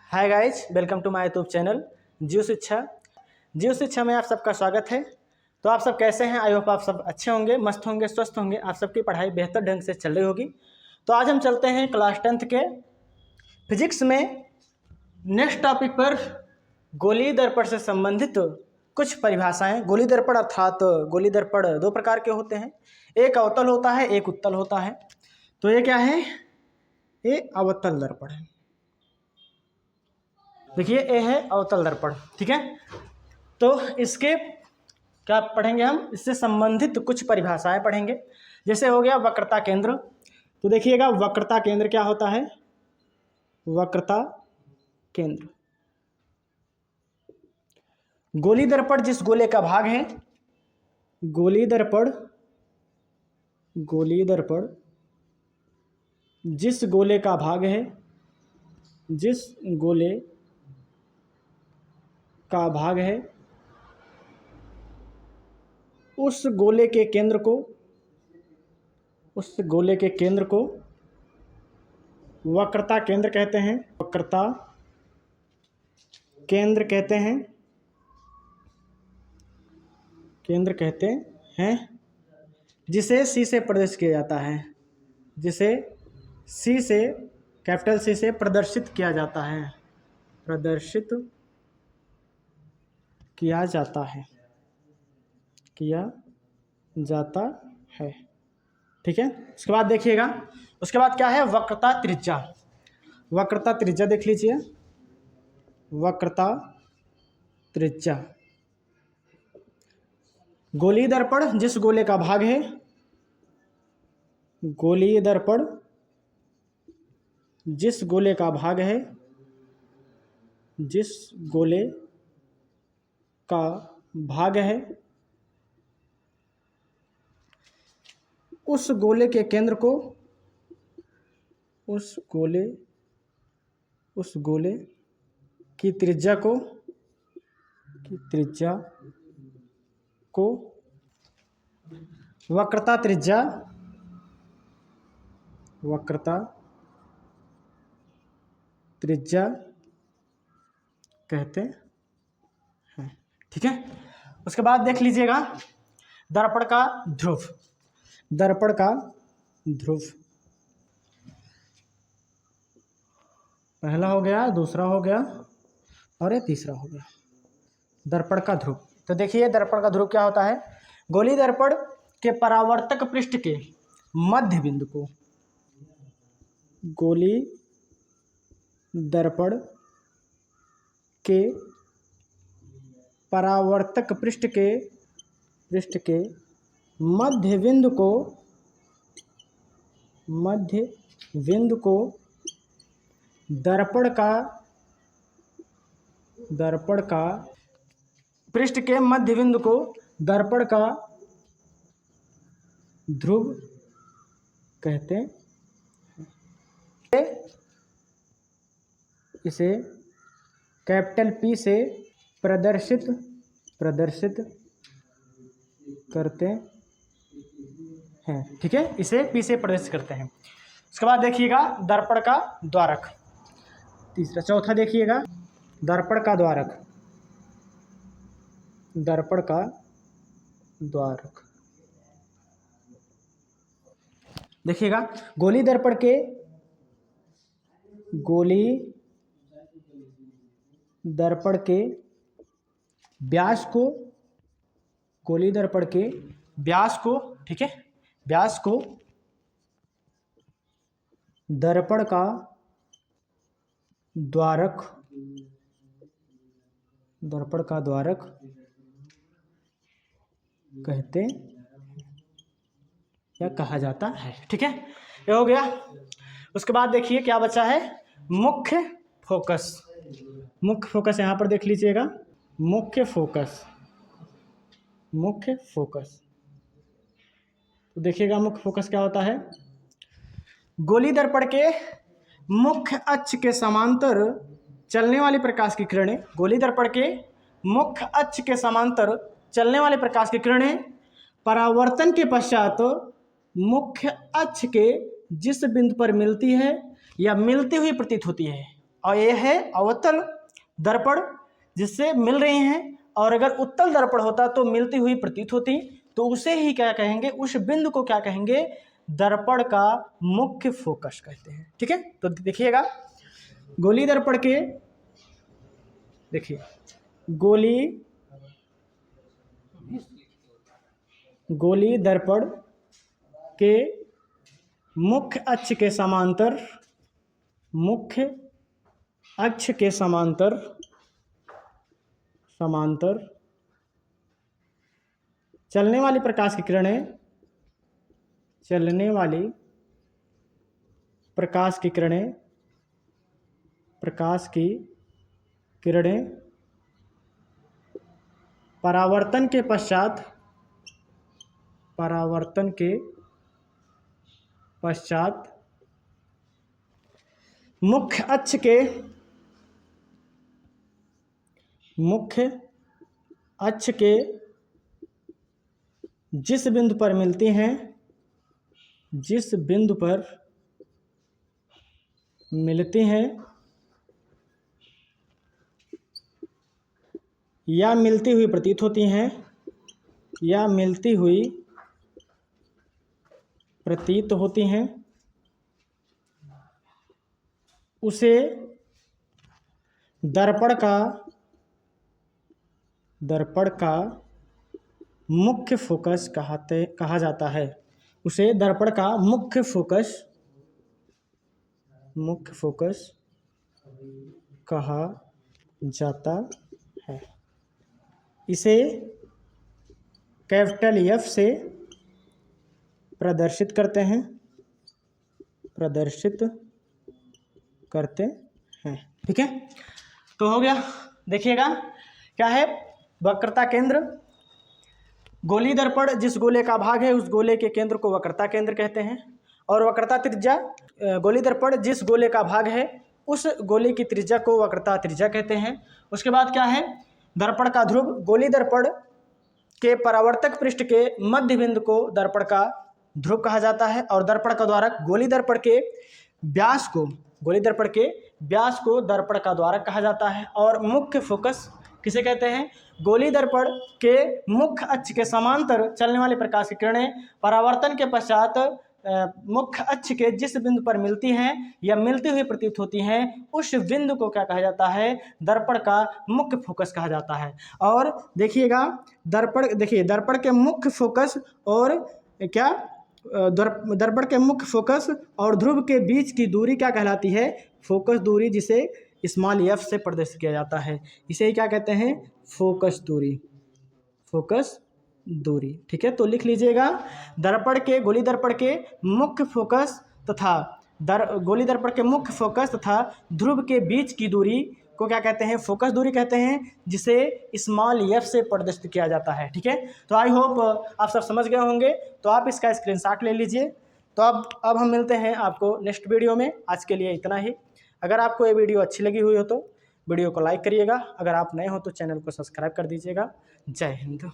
Hi guys, welcome to my YouTube channel Jeev Shiksha. जीव शिक्षा में आप सबका स्वागत है। तो आप सब कैसे हैं? आई होप आप सब अच्छे होंगे, मस्त होंगे, स्वस्थ होंगे। आप सबकी पढ़ाई बेहतर ढंग से चल रही होगी। तो आज हम चलते हैं क्लास 10th के फिजिक्स में नेक्स्ट टॉपिक पर गोलीय दर्पण से संबंधित कुछ परिभाषाएं। गोलीय दर्पण अर्थात गोलीय दर्पण दो प्रकार के होते हैं, एक अवतल होता है, एक उत्तल होता है। तो ये क्या है? ये अवतल दर्पण है। देखिए ये है अवतल दर्पण, ठीक है। तो इसके क्या पढ़ेंगे हम? इससे संबंधित कुछ परिभाषाएं पढ़ेंगे। जैसे हो गया वक्रता केंद्र। तो देखिएगा वक्रता केंद्र क्या होता है? वक्रता केंद्र गोलीय दर्पण जिस गोले का भाग है, गोलीय दर्पण जिस गोले का भाग है, जिस गोले का भाग है, उस गोले के केंद्र को वक्रता केंद्र कहते हैं। वक्रता केंद्र कहते हैं जिसे C से प्रदर्शित किया जाता है, जिसे C से, कैपिटल C से प्रदर्शित किया जाता है, किया जाता है, ठीक है। उसके बाद देखिएगा, उसके बाद क्या है? वक्रता त्रिज्या। वक्रता त्रिज्या देख लीजिए। वक्रता त्रिज्या गोलीय दर्पण जिस गोले का भाग है, गोलीय दर्पण जिस गोले का भाग है, जिस गोले का भाग है, उस गोले के केंद्र को, उस गोले की त्रिज्या को वक्रता त्रिज्या कहते हैं, ठीक है। उसके बाद देख लीजिएगा दर्पण का ध्रुव। पहला हो गया, दूसरा हो गया और ये तीसरा हो गया, दर्पण का ध्रुव। तो देखिए दर्पण का ध्रुव क्या होता है? गोलीय दर्पण के परावर्तक पृष्ठ के मध्य बिंदु को, गोलीय दर्पण के परावर्तक पृष्ठ के मध्य बिंदु को दर्पण का पृष्ठ के मध्य बिंदु को दर्पण का ध्रुव कहते हैं। इसे कैपिटल P से प्रदर्शित करते हैं, ठीक है। इसे P से प्रदर्शित करते हैं। उसके बाद देखिएगा दर्पण का द्वारक। चौथा देखिएगा दर्पण का द्वारक। देखिएगा गोलीय दर्पण के व्यास को, गोलीय दर्पण के व्यास को, ठीक है, व्यास को दर्पण का द्वारक कहते या कहा जाता है, ठीक है। ये हो गया। उसके बाद देखिए क्या बचा है? मुख्य फोकस यहाँ पर देख लीजिएगा। मुख्य फोकस तो देखिएगा मुख्य फोकस क्या होता है? गोलीय दर्पण के मुख्य अक्ष के समांतर चलने वाली प्रकाश की किरणें, गोलीय दर्पण के मुख्य अक्ष के समांतर चलने वाली प्रकाश की किरणें परावर्तन के पश्चात मुख्य अक्ष के जिस बिंदु पर मिलती है या मिलती हुई प्रतीत होती है, और ये है अवतल दर्पण जिससे मिल रही हैं, और अगर उत्तल दर्पण होता तो मिलती हुई प्रतीत होती, तो उसे ही क्या कहेंगे, उस बिंदु को क्या कहेंगे, दर्पण का मुख्य फोकस कहते हैं। ठीक है, तो देखिएगा गोली दर्पण के, देखिए गोली दर्पण के मुख्य अक्ष के समांतर चलने वाली प्रकाश की किरणें परावर्तन के पश्चात मुख्य अक्ष के जिस बिंदु पर मिलती हैं या मिलती हुई प्रतीत होती हैं उसे दर्पण का मुख्य फोकस कहा जाता है। उसे दर्पण का मुख्य फोकस कहा जाता है। इसे कैपिटल एफ से प्रदर्शित करते हैं। ठीक है, तो हो गया। देखिएगा क्या है, वक्रता केंद्र। गोली दर्पण जिस गोले का भाग है उस गोले के केंद्र को वक्रता केंद्र कहते हैं, और वक्रता त्रिज्या, गोली दर्पण जिस गोले का भाग है उस गोले की त्रिज्या को वक्रता त्रिज्या कहते हैं। उसके बाद क्या है, दर्पण का ध्रुव। गोली दर्पण के परावर्तक पृष्ठ के मध्य बिंदु को दर्पण का ध्रुव कहा जाता है, और दर्पण का द्वारक गोली दर्पण के व्यास को दर्पण का द्वारक कहा जाता है। और मुख्य फोकस किसे कहते हैं, गोली दर्पण के मुख्य अक्ष के समांतर चलने वाली प्रकाश की किरणें परावर्तन के पश्चात मुख्य अक्ष के जिस बिंदु पर मिलती हैं या मिलती हुई प्रतीत होती हैं उस बिंदु को क्या कहा जाता है, दर्पण का मुख्य फोकस कहा जाता है। और देखिएगा दर्पण के मुख्य फोकस और क्या, दर्पण के मुख्य फोकस और ध्रुव के बीच की दूरी क्या कहलाती है, फोकस दूरी, जिसे स्मॉल एफ से प्रदर्शित किया जाता है। इसे क्या कहते हैं, फोकस दूरी। ठीक है, तो लिख लीजिएगा, गोली दर्पण के मुख्य फोकस तथा ध्रुव के बीच की दूरी को क्या कहते हैं, फोकस दूरी कहते हैं, जिसे स्मॉल एफ से प्रदर्शित किया जाता है। ठीक है, तो आई होप आप सब समझ गए होंगे, तो आप इसका स्क्रीनशॉट ले लीजिए। तो अब हम मिलते हैं आपको नेक्स्ट वीडियो में। आज के लिए इतना ही। अगर आपको ये वीडियो अच्छी लगी हुई हो तो वीडियो को लाइक करिएगा, अगर आप नए हो तो चैनल को सब्सक्राइब कर दीजिएगा। जय हिंद।